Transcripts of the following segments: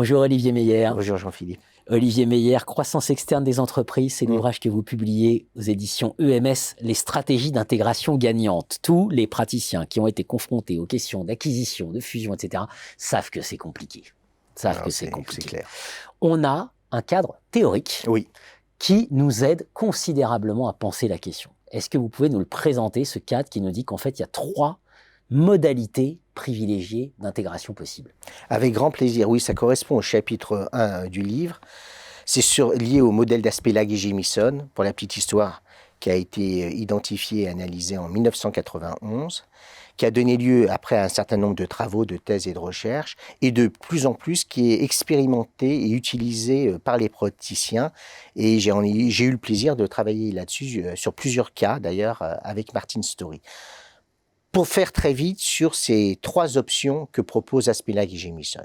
Bonjour Olivier Meyer. Bonjour Jean-Philippe. Olivier Meyer, Croissance externe des entreprises, c'est l'ouvrage que vous publiez aux éditions EMS, les stratégies d'intégration gagnantes. Tous les praticiens qui ont été confrontés aux questions d'acquisition, de fusion, etc., savent que c'est compliqué. C'est clair. On a un cadre théorique qui nous aide considérablement à penser la question. Est-ce que vous pouvez nous le présenter, ce cadre qui nous dit qu'en fait, il y a 3 modalités privilégiées d'intégration possible? Avec grand plaisir, oui, ça correspond au chapitre 1 du livre. C'est lié au modèle d'Aspelag et Jamieson, pour la petite histoire, qui a été identifié et analysé en 1991, qui a donné lieu, après un certain nombre de travaux, de thèses et de recherches, et de plus en plus qui est expérimenté et utilisé par les praticiens. Et j'ai eu le plaisir de travailler là-dessus, sur plusieurs cas d'ailleurs, avec Martin Story. Pour faire très vite sur ces 3 options que proposent Aspelag et Jamieson.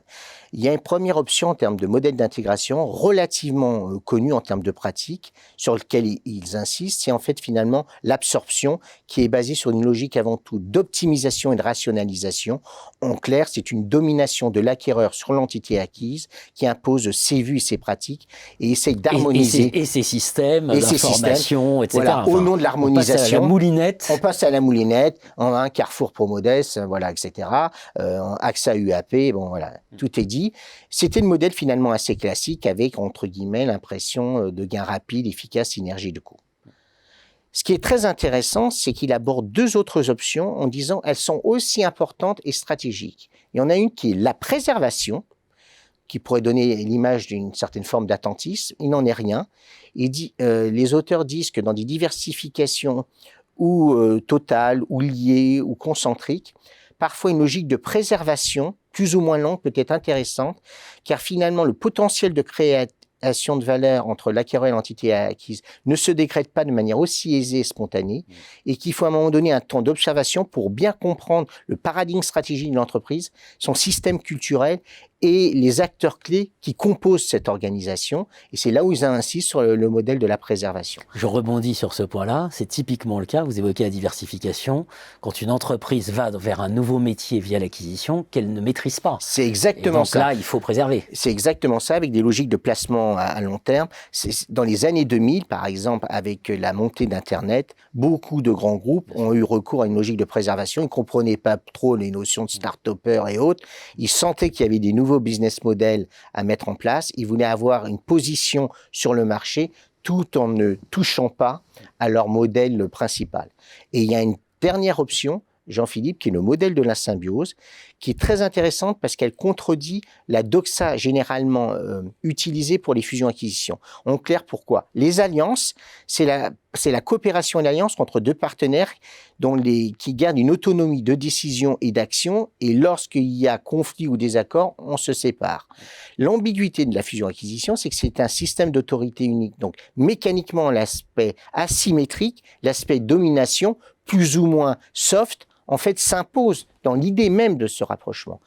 Il y a une première option en termes de modèle d'intégration relativement connue en termes de pratique, sur lequel ils insistent, c'est en fait finalement l'absorption qui est basée sur une logique avant tout d'optimisation et de rationalisation. En clair, c'est une domination de l'acquéreur sur l'entité acquise qui impose ses vues et ses pratiques et essaye d'harmoniser. Et ses systèmes d'information, etc. Voilà, au nom de l'harmonisation. On passe à la moulinette. Carrefour Promodès, voilà, etc. AXA UAP, bon voilà, tout est dit. C'était le modèle finalement assez classique avec, entre guillemets, l'impression de gains rapides, efficaces, synergie de coût. Ce qui est très intéressant, c'est qu'il aborde 2 autres options en disant elles sont aussi importantes et stratégiques. Il y en a une qui est la préservation, qui pourrait donner l'image d'une certaine forme d'attentisme. Il n'en est rien. Les auteurs disent que dans des diversifications ou totale, ou liée, ou concentrique. Parfois, une logique de préservation, plus ou moins longue, peut être intéressante, car finalement, le potentiel de création de valeur entre l'acquéreur et l'entité acquise ne se décrète pas de manière aussi aisée et spontanée, et qu'il faut à un moment donné un temps d'observation pour bien comprendre le paradigme stratégique de l'entreprise, son système culturel et les acteurs clés qui composent cette organisation. Et c'est là où ils insistent sur le modèle de la préservation. Je rebondis sur ce point-là. C'est typiquement le cas, vous évoquez la diversification, quand une entreprise va vers un nouveau métier via l'acquisition qu'elle ne maîtrise pas. C'est exactement ça. Donc là, il faut préserver. C'est exactement ça, avec des logiques de placement à long terme. Dans les années 2000, par exemple, avec la montée d'Internet, beaucoup de grands groupes ont eu recours à une logique de préservation. Ils ne comprenaient pas trop les notions de start-upper et autres. Ils sentaient qu'il y avait des nouveaux business models à mettre en place. Ils voulaient avoir une position sur le marché tout en ne touchant pas à leur modèle principal. Et il y a une dernière option, Jean-Philippe, qui est le modèle de la symbiose, qui est très intéressante parce qu'elle contredit la doxa généralement utilisée pour les fusions-acquisitions. En clair, pourquoi? Les alliances, c'est la coopération et l'alliance entre 2 partenaires qui gardent une autonomie de décision et d'action, et lorsqu'il y a conflit ou désaccord, on se sépare. L'ambiguïté de la fusion-acquisition, c'est que c'est un système d'autorité unique. Donc, mécaniquement, l'aspect asymétrique, l'aspect domination, plus ou moins soft, en fait, s'impose dans l'idée même de ce rapprochement.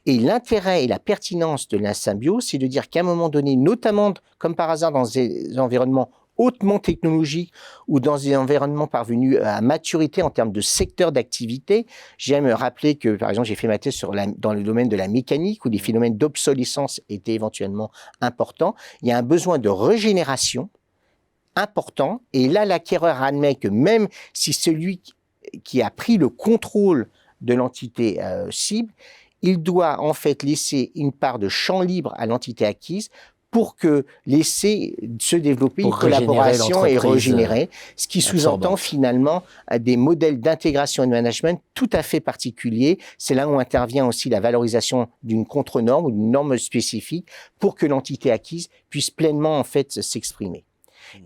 Et l'intérêt et la pertinence de la symbiose, c'est de dire qu'à un moment donné, notamment, comme par hasard, dans des environnements hautement technologiques ou dans des environnements parvenus à maturité en termes de secteur d'activité, j'aime rappeler que, par exemple, j'ai fait ma thèse dans le domaine de la mécanique où les phénomènes d'obsolescence étaient éventuellement importants. Il y a un besoin de régénération important, et là, l'acquéreur admet que même si celui qui a pris le contrôle de l'entité cible, il doit en fait laisser une part de champ libre à l'entité acquise pour laisser se développer une collaboration et régénérer, ce qui sous-entend finalement des modèles d'intégration et de management tout à fait particuliers. C'est là où intervient aussi la valorisation d'une contre-norme ou d'une norme spécifique pour que l'entité acquise puisse pleinement en fait s'exprimer.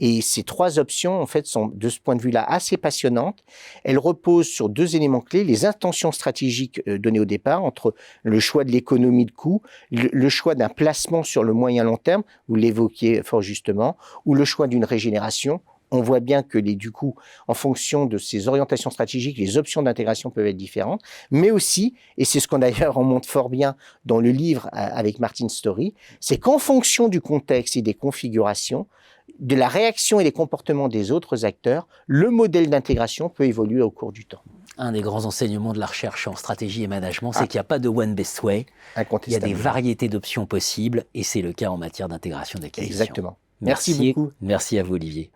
Et ces 3 options, en fait, sont de ce point de vue-là assez passionnantes. Elles reposent sur 2 éléments clés, les intentions stratégiques données au départ, entre le choix de l'économie de coût, le choix d'un placement sur le moyen long terme, vous l'évoquiez fort justement, ou le choix d'une régénération. On voit bien que du coup, en fonction de ces orientations stratégiques, les options d'intégration peuvent être différentes, mais aussi, et c'est ce qu'on d'ailleurs on montre fort bien dans le livre avec Martin Story, c'est qu'en fonction du contexte et des configurations, de la réaction et des comportements des autres acteurs, le modèle d'intégration peut évoluer au cours du temps. Un des grands enseignements de la recherche en stratégie et management, c'est Ah. qu'il n'y a pas de one best way. Il y a des Incontestablement. variétés d'options possibles et c'est le cas en matière d'intégration d'acquisition. Exactement. Merci beaucoup. Merci à vous, Olivier.